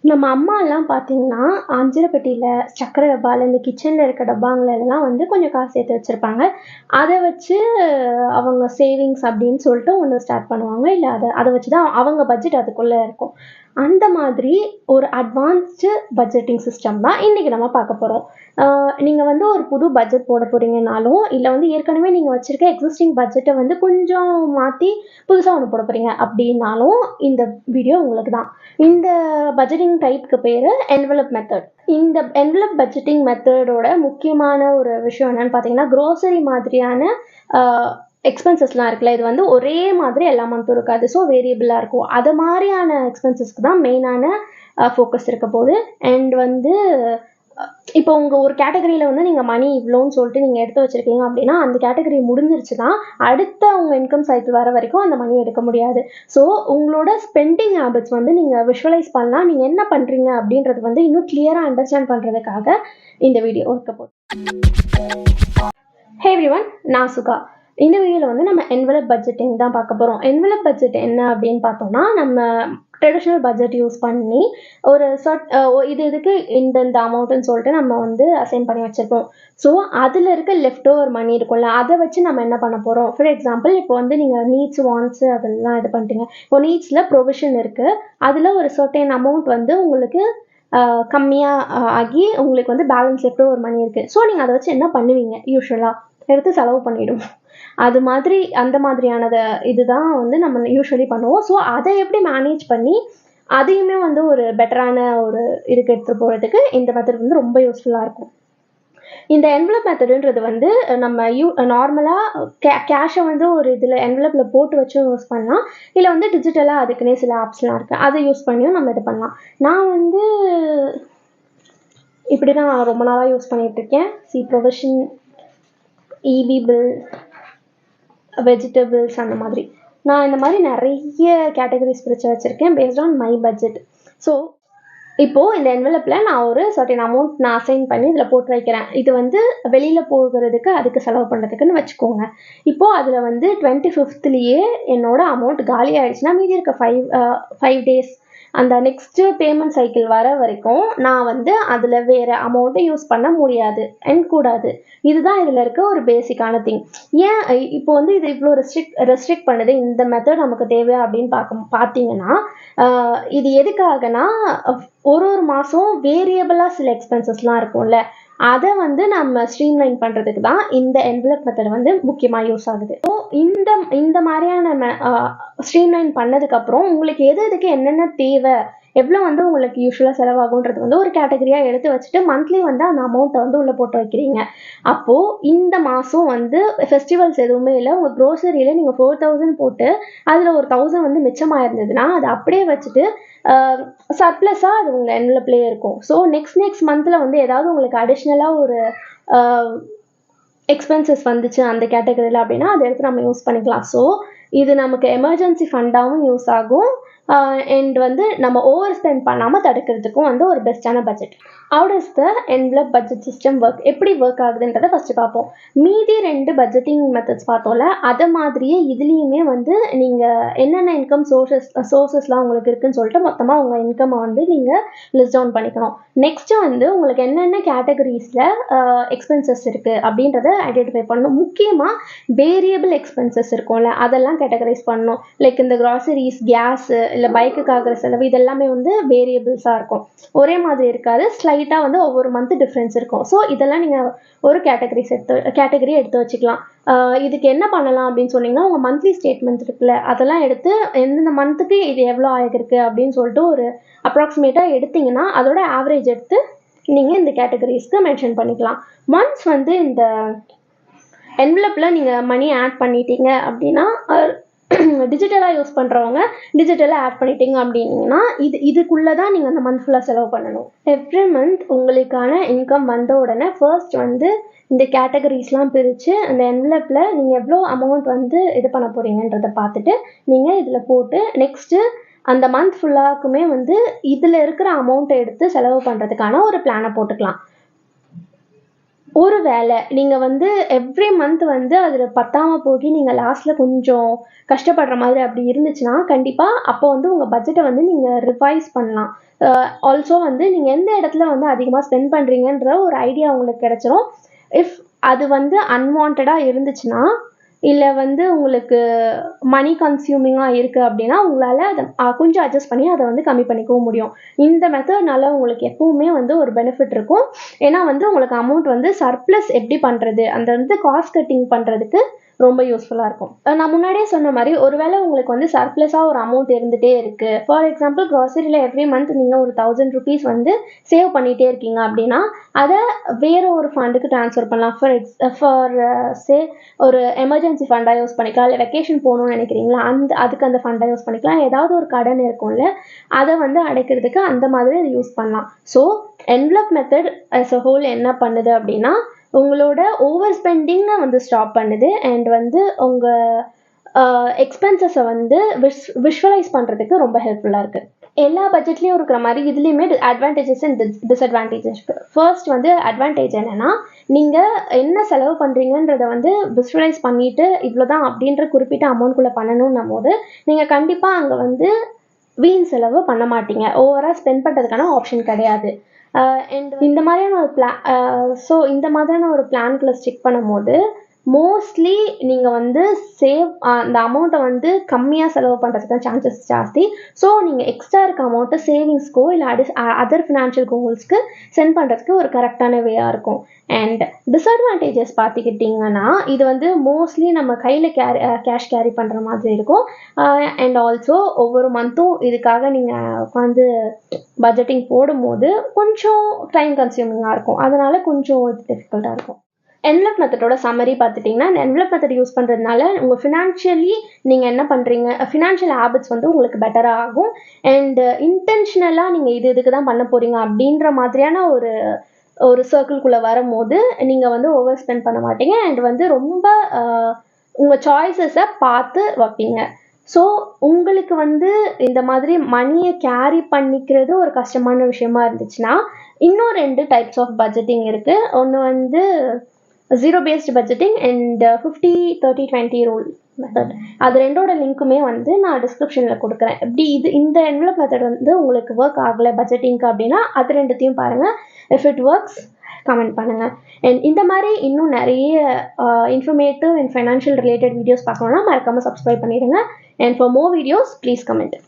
நம்ம அம்மாலாம் பார்த்தீங்கன்னா, அஞ்சர பெட்டியில, சர்க்கரை டப்பால, இந்த கிச்சன்ல இருக்க டப்பாங்களெல்லாம் வந்து கொஞ்சம் காசு சேர்த்து வச்சிருப்பாங்க. அத வச்சு அவங்க சேவிங்ஸ் அப்படின்னு சொல்லிட்டு ஒண்ணு ஸ்டார்ட் பண்ணுவாங்க. இல்ல அத அத வச்சு தான் அவங்க பட்ஜெட் அதுக்குள்ள இருக்கும். அந்த மாதிரி ஒரு அட்வான்ஸ்டு பட்ஜெட்டிங் சிஸ்டம் தான் இன்னைக்கு நம்ம பார்க்க போறோம். நீங்க வந்து ஒரு புது பட்ஜெட் போட போறீங்கனாலும், இல்ல வந்து ஏற்கனவே நீங்க வச்சிருக்க எக்ஸிஸ்டிங் பட்ஜெட்ட வந்து கொஞ்சம் மாத்தி புதுசா ஒண்ணு போட போறீங்க அப்படின்னாலும், இந்த வீடியோ உங்களுக்கு தான். இந்த பட்ஜெட்டிங் டைப்க்கு பேரு என்வலப் மெத்தட். இந்த என்வலப் பட்ஜெட்டிங் மெத்தடோட முக்கியமான ஒரு விஷயம் என்னன்னு பார்த்தீங்கன்னா, குரோசரி மாதிரியான அ எக்ஸ்பென்சஸ்லாம் இருக்குல்ல, இது வந்து ஒரே மாதிரி எல்லா மந்த்தும் இருக்காது. ஸோ வேரியபிளா இருக்கும். அது மாரியான எக்ஸ்பென்சஸ்க்கு தான் மெயினான ஃபோக்கஸ் இருக்க போகுது. அண்ட் வந்து இப்போ உங்க ஒரு கேட்டகரியில வந்து நீங்க மணி இவ்வளோன்னு சொல்லிட்டு நீங்க எடுத்து வச்சிருக்கீங்க அப்படின்னா, அந்த கேட்டகரி முடிஞ்சிருச்சுன்னா, அடுத்த உங்க இன்கம் சைக்கிள் வர வரைக்கும் அந்த மணிய எடுக்க முடியாது. ஸோ உங்களோட ஸ்பெண்டிங் ஹேபிட்ஸ் வந்து நீங்க விஷுவலைஸ் பண்ணலாம். நீங்க என்ன பண்றீங்க அப்படின்றது வந்து இன்னும் கிளியரா அண்டர்ஸ்டாண்ட் பண்றதுக்காக இந்த வீடியோ இருக்க போகுது. ஹே எவ்ரிவன், நான் சுகா. இந்த வீடியோல வந்து நம்ம என்வலப் பட்ஜெட்டிங் தான் பார்க்க போறோம். என்வலப் பட்ஜெட் என்ன அப்படின்னு பார்த்தோம்னா, நம்ம ட்ரெடிஷ்னல் பட்ஜெட் யூஸ் பண்ணி ஒரு இதுக்கு இந்த அமௌண்ட்டுன்னு சொல்லிட்டு நம்ம வந்து அசைன் பண்ணி வச்சிருப்போம். ஸோ அதில் இருக்க லெஃப்ட் ஓவர் மணி இருக்கும்ல, அதை வச்சு நம்ம என்ன பண்ண போகிறோம். ஃபார் எக்ஸாம்பிள் இப்போ வந்து நீங்கள் நீட்ஸ் வாண்ட்ஸு அதெல்லாம் இது பண்ணிட்டீங்க. இப்போ நீட்ஸில் ப்ரொவிஷன் இருக்குது. அதில் ஒரு சர்டைன் அமௌண்ட் வந்து உங்களுக்கு கம்மியாக ஆகி உங்களுக்கு வந்து பேலன்ஸ் லெஃப்ட் ஓவர் மணி இருக்குது. ஸோ நீங்கள் அதை வச்சு என்ன பண்ணுவீங்க யூஸ்வலாக? எடுத்து செலவு பண்ணிவிடுவோம். அது மாதிரி அந்த மாதிரியானத இதுதான் வந்து நம்ம யூஸ்வலி பண்ணுவோம். ஸோ அதை எப்படி மேனேஜ் பண்ணி அதையுமே வந்து ஒரு பெட்டரான ஒரு இதுக்கு எடுத்துகிட்டு போகிறதுக்கு இந்த மெத்தட் வந்து ரொம்ப யூஸ்ஃபுல்லாக இருக்கும். இந்த என்வலப் மெத்தடுன்றது வந்து நம்ம நார்மலாக கேஷை வந்து ஒரு இதில் என்வலப்பில் போட்டு வச்சு யூஸ் பண்ணலாம். இல்லை வந்து டிஜிட்டலாக அதுக்குன்னே சில ஆப்ஸ்லாம் இருக்குது. அதை யூஸ் பண்ணியும் நம்ம இது பண்ணலாம். நான் வந்து இப்படி தான் ரொம்ப நாளாக யூஸ் பண்ணிகிட்ருக்கேன். ப்ரொவிஷன், இபி பில், வெஜிடபிள்ஸ் அந்த மாதிரி. நான் இந்த மாதிரி நிறைய கேட்டகரிஸ் பிரித்து வச்சுருக்கேன் based on my budget. So இப்போது இந்த என்வலப்பில் நான் ஒரு சர்டன் அமௌண்ட் நான் அசைன் பண்ணி இதில் போட்டு வைக்கிறேன். இது வந்து வெளியில் போகிறதுக்கு அதுக்கு செலவு பண்ணுறதுக்குன்னு வச்சுக்கோங்க. இப்போது அதில் வந்து 25th என்னோட அமௌண்ட் காலி ஆகிடுச்சுன்னா மீதி இருக்க 5 டேஸ் அந்த நெக்ஸ்ட்டு பேமெண்ட் சைக்கிள் வர வரைக்கும் நான் வந்து அதில் வேறு அமௌண்ட்டை யூஸ் பண்ண முடியாது அண்ட் கூடாது. இதுதான் இதில் இருக்க ஒரு பேசிக்கான திங். ஏன் இப்போ வந்து இது இவ்வளோ ரெஸ்ட்ரிக்ட் பண்ணுது, இந்த மெத்தட் நமக்கு தேவையா அப்படின்னு பார்த்தீங்கன்னா, இது எதுக்காகனா ஒரு மாதம் வேரியபிளாக சில எக்ஸ்பென்சஸ்லாம் இருக்கும்ல, அதை வந்து நம்ம ஸ்ட்ரீம்லைன் பண்ணுறதுக்கு தான் இந்த என்வலப் மெத்தட் வந்து முக்கியமாக யூஸ் ஆகுது. ஸோ இந்த மாதிரியான ஸ்ட்ரீம்லைன் பண்ணதுக்கப்புறம் உங்களுக்கு எதுக்கு என்னென்ன தேவை, எவ்வளோ வந்து உங்களுக்கு யூஸ்வலாக செலவாகுன்றது வந்து ஒரு கேட்டகரியாக எடுத்து வச்சுட்டு மந்த்லி வந்து அந்த அமௌண்ட்டை வந்து உள்ளே போட்டு வைக்கிறீங்க. அப்போது இந்த மாதம் வந்து ஃபெஸ்டிவல்ஸ் எதுவுமே இல்லை, உங்கள் க்ரோசரியில் நீங்கள் 4000 போட்டு அதில் ஒரு 1000 வந்து மிச்சமாக இருந்ததுன்னா அதை அப்படியே வச்சுட்டு சர்ப்ளஸாக அது உங்கள் என்வலப்லேயே இருக்கும். ஸோ நெக்ஸ்ட் மந்தில் வந்து ஏதாவது உங்களுக்கு அடிஷ்னலாக ஒரு எக்ஸ்பென்சஸ் வந்துச்சு அந்த கேட்டகரியில் அப்படின்னா அதை எடுத்து நம்ம யூஸ் பண்ணிக்கலாம். ஸோ இது நமக்கு எமர்ஜென்சி ஃபண்டாகவும் யூஸ் ஆகும் அண்ட் வந்து நம்ம ஓவர் ஸ்பெண்ட் பண்ணாமல் தடுக்கிறதுக்கும் வந்து ஒரு பெஸ்ட்டான budget. Have does the envelope budget system work, எப்படி ஒர்க் ஆகுதுன்றதை ஃபஸ்ட்டு பார்ப்போம். மீதி 2 பட்ஜெட்டிங் மெத்தட்ஸ் பார்த்தோம்ல, அதை மாதிரியே இதுலேயுமே வந்து நீங்கள் என்னென்ன இன்கம் சோர்சஸ்லாம் உங்களுக்கு இருக்குதுன்னு சொல்லிட்டு மொத்தமாக உங்கள் இன்கம்மை வந்து நீங்கள் லிஸ்ட் டவுன் பண்ணிக்கணும். நெக்ஸ்ட்டு வந்து உங்களுக்கு என்னென்ன கேட்டகரிஸில் எக்ஸ்பென்சஸ் இருக்குது அப்படின்றத ஐடென்டிஃபை பண்ணணும். முக்கியமாக வேரியபிள் எக்ஸ்பென்சஸ் இருக்கும்ல, அதெல்லாம் கேட்டகரைஸ் பண்ணணும். லைக் இந்த கிராசரிஸ், கேஸு, இல்லை பைக்குக்காகிற செலவு, இதெல்லாமே வந்து வேரியபிள்ஸாக இருக்கும். ஒரே மாதிரி இருக்காது, ஸ்லைட்டாக வந்து ஒவ்வொரு மந்த் டிஃப்ரென்ஸ் இருக்கும். ஸோ இதெல்லாம் நீங்கள் ஒரு கேட்டகரி எடுத்து வச்சுக்கலாம். இதுக்கு என்ன பண்ணலாம் அப்படின்னு சொன்னீங்கன்னா, உங்கள் மந்த்லி ஸ்டேட்மெண்ட் இருக்குல்ல, அதெல்லாம் எடுத்து எந்தெந்த மந்த்துக்கு இது எவ்வளோ ஆகிருக்கு அப்படின்னு சொல்லிட்டு ஒரு அப்ராக்சிமேட்டாக எடுத்திங்கன்னா அதோட ஆவரேஜ் எடுத்து நீங்கள் இந்த கேட்டகரிஸ்க்கு மென்ஷன் பண்ணிக்கலாம். ஒன்ஸ் வந்து இந்த என்வலப்பில் நீங்கள் மணி ஆட் பண்ணிட்டீங்க அப்படின்னா, டிஜிட்டலாக யூஸ் பண்ணுறவங்க டிஜிட்டலாக ஆட் பண்ணிட்டீங்க அப்படின்னீங்கன்னா இதுக்குள்ளே தான் நீங்கள் அந்த மந்த் ஃபுல்லாக செலவு பண்ணணும். எவ்ரி மந்த் உங்களுக்கான இன்கம் வந்த உடனே ஃபர்ஸ்ட் வந்து இந்த கேட்டகரிஸ்லாம் பிரித்து அந்த என்வலப்பில் நீங்கள் எவ்வளோ அமௌண்ட் வந்து இது பண்ண போகிறீங்கன்றதை பார்த்துட்டு நீங்கள் இதில் போட்டு நெக்ஸ்ட்டு அந்த மந்த் ஃபுல்லாக்குமே வந்து இதில் இருக்கிற அமௌண்ட்டை எடுத்து செலவு பண்ணுறதுக்கான ஒரு பிளானை போட்டுக்கலாம். ஒரு வேளை நீங்கள் வந்து எவ்ரி மந்த் வந்து அதில் பத்தாமல் போகி நீங்கள் லாஸ்ட்டில் கொஞ்சம் கஷ்டப்படுற மாதிரி அப்படி இருந்துச்சுன்னா கண்டிப்பாக அப்போ வந்து உங்கள் பட்ஜெட்டை வந்து நீங்கள் ரிவைஸ் பண்ணலாம். ஆல்சோ வந்து நீங்கள் எந்த இடத்துல வந்து அதிகமாக ஸ்பெண்ட் பண்ணுறீங்கன்ற ஒரு ஐடியா உங்களுக்கு கிடைச்சிரும். இஃப் அது வந்து அன்வான்டாக இருந்துச்சுன்னா இல்லை வந்து உங்களுக்கு மணி கன்சியூமிங்காக இருக்குது அப்படின்னா உங்களால் அதை கொஞ்சம் அட்ஜஸ்ட் பண்ணி அதை வந்து கம்மி பண்ணிக்கவும் முடியும். இந்த மெத்தட்னால உங்களுக்கு எப்பவுமே வந்து ஒரு பெனிஃபிட் இருக்கும். ஏன்னா வந்து உங்களுக்கு அமௌண்ட் வந்து சர்ப்ளஸ் எப்படி பண்ணுறது அந்த வந்து காஸ்ட் கட்டிங் பண்ணுறதுக்கு ரொம்ப யூஸ்ஃபுல்லாக இருக்கும். நான் முன்னாடியே சொன்ன மாதிரி ஒருவேளை உங்களுக்கு வந்து சர்ப்ளஸாக ஒரு அமௌண்ட் இருந்துகிட்டே இருக்குது. ஃபார் எக்ஸாம்பிள் க்ராசரியில் எவ்ரி மந்த் நீங்கள் ஒரு 1000 rupees வந்து சேவ் பண்ணிகிட்டே இருக்கீங்க அப்படின்னா அதை வேறு ஒரு ஃபண்டுக்கு ட்ரான்ஸ்ஃபர் பண்ணலாம். ஃபார் சே ஒரு எமர்ஜென்சி ஃபண்டாக யூஸ் பண்ணிக்கலாம். இல்லை வெக்கேஷன் போகணும்னு நினைக்கிறீங்களா அதுக்கு அந்த ஃபண்டாக யூஸ் பண்ணிக்கலாம். ஏதாவது ஒரு கடன் இருக்கும்ல அதை வந்து அடைக்கிறதுக்கு அந்த மாதிரி அதை யூஸ் பண்ணலாம். So envelope method as a whole என்ன பண்ணுது அப்படின்னா உங்களோட ஓவர் ஸ்பெண்டிங்கை வந்து ஸ்டாப் பண்ணுது அண்ட் வந்து உங்கள் எக்ஸ்பென்சஸை வந்து விஷுவலைஸ் பண்ணுறதுக்கு ரொம்ப ஹெல்ப்ஃபுல்லாக இருக்குது. எல்லா பட்ஜெட்லேயும் இருக்கிற மாதிரி இதுலேயுமே அட்வான்டேஜஸ் அண்ட் டிஸ்அட்வான்டேஜஸ் இருக்குது. ஃபர்ஸ்ட் வந்து அட்வான்டேஜ் என்னென்னா நீங்கள் என்ன செலவு பண்ணுறீங்கன்றதை வந்து விஷுவலைஸ் பண்ணிவிட்டு இவ்வளோ தான் அப்படின்ற குறிப்பிட்ட அமௌண்ட்குள்ளே பண்ணணுன்னும் போது நீங்கள் கண்டிப்பாக அங்கே வந்து வீண் செலவு பண்ண மாட்டீங்க. ஓவராக ஸ்பெண்ட் பண்ணுறதுக்கான ஆப்ஷன் கிடையாது. அண்ட் இந்த மாதிரியான இந்த மாதிரியான ஒரு பிளான்குள்ளே ஸ்டிக் பண்ணும்போது மோஸ்ட்லி நீங்கள் வந்து அந்த அமௌண்ட்டை வந்து கம்மியாக செலவு பண்ணுறதுக்கு சான்சஸ் ஜாஸ்தி. ஸோ நீங்கள் எக்ஸ்ட்ரா இருக்க அமௌண்ட்டை சேவிங்ஸ்க்கோ இல்லை அதர் ஃபினான்ஷியல் கோல்ஸ்க்கு சென்ட் பண்ணுறதுக்கு ஒரு கரெக்டான வேயாக இருக்கும். அண்ட் டிஸ்அட்வான்டேஜஸ் பார்த்துக்கிட்டிங்கன்னா இது வந்து மோஸ்ட்லி நம்ம கையில் கேஷ் கேரி பண்ணுற மாதிரி இருக்கும். அண்ட் ஆல்சோ ஒவ்வொரு மந்த்தும் இதுக்காக நீங்கள் உட்காந்து பட்ஜெட்டிங் போடும்போது கொஞ்சம் டைம் கன்சியூமிங்காக இருக்கும். அதனால் கொஞ்சம் டிஃபிகல்ட்டாக இருக்கும். என்வலப் மெத்தடோட சம்மரி பார்த்துட்டிங்கன்னா இந்த என்வலப் மெத்தட் யூஸ் பண்ணுறதுனால உங்கள் ஃபினான்ஷியலி நீங்கள் என்ன பண்ணுறீங்க ஃபினான்ஷியல் ஹேபிட்ஸ் வந்து உங்களுக்கு பெட்டராக ஆகும். அண்ட் இன்டென்ஷனலாக நீங்கள் இதுக்கு தான் பண்ண போகிறீங்க அப்படின்ற மாதிரியான ஒரு சர்க்கிள்குள்ளே வரும்போது நீங்கள் வந்து ஓவர் ஸ்பெண்ட் பண்ண மாட்டீங்க அண்ட் வந்து ரொம்ப உங்கள் சாய்ஸஸை பார்த்து வைப்பீங்க. ஸோ உங்களுக்கு வந்து இந்த மாதிரி மணியை கேரி பண்ணிக்கிறது ஒரு கஷ்டமான விஷயமா இருந்துச்சுன்னா இன்னும் 2 டைப்ஸ் ஆஃப் பட்ஜெட்டிங் இருக்குது. ஒன்று வந்து zero based budgeting and 50-30-20 rule method. அது ரெண்டோட லிங்க்குமே வந்து நான் டிஸ்கிரிப்ஷனில் கொடுக்குறேன். எப்படி இந்த என்வலப் மெத்தட் வந்து உங்களுக்கு ஒர்க் ஆகலை பட்ஜெட்டிங்க்கு அப்படின்னா அது ரெண்டுத்தையும் பாருங்கள். இஃப் இட் ஒர்க்ஸ் கமெண்ட் பண்ணுங்கள். அண்ட் இந்த மாதிரி இன்னும் நிறைய informative and financial related videos பார்க்கணுன்னா மறக்காமல் சப்ஸ்கிரைப் பண்ணிடுங்க. And for more videos please comment.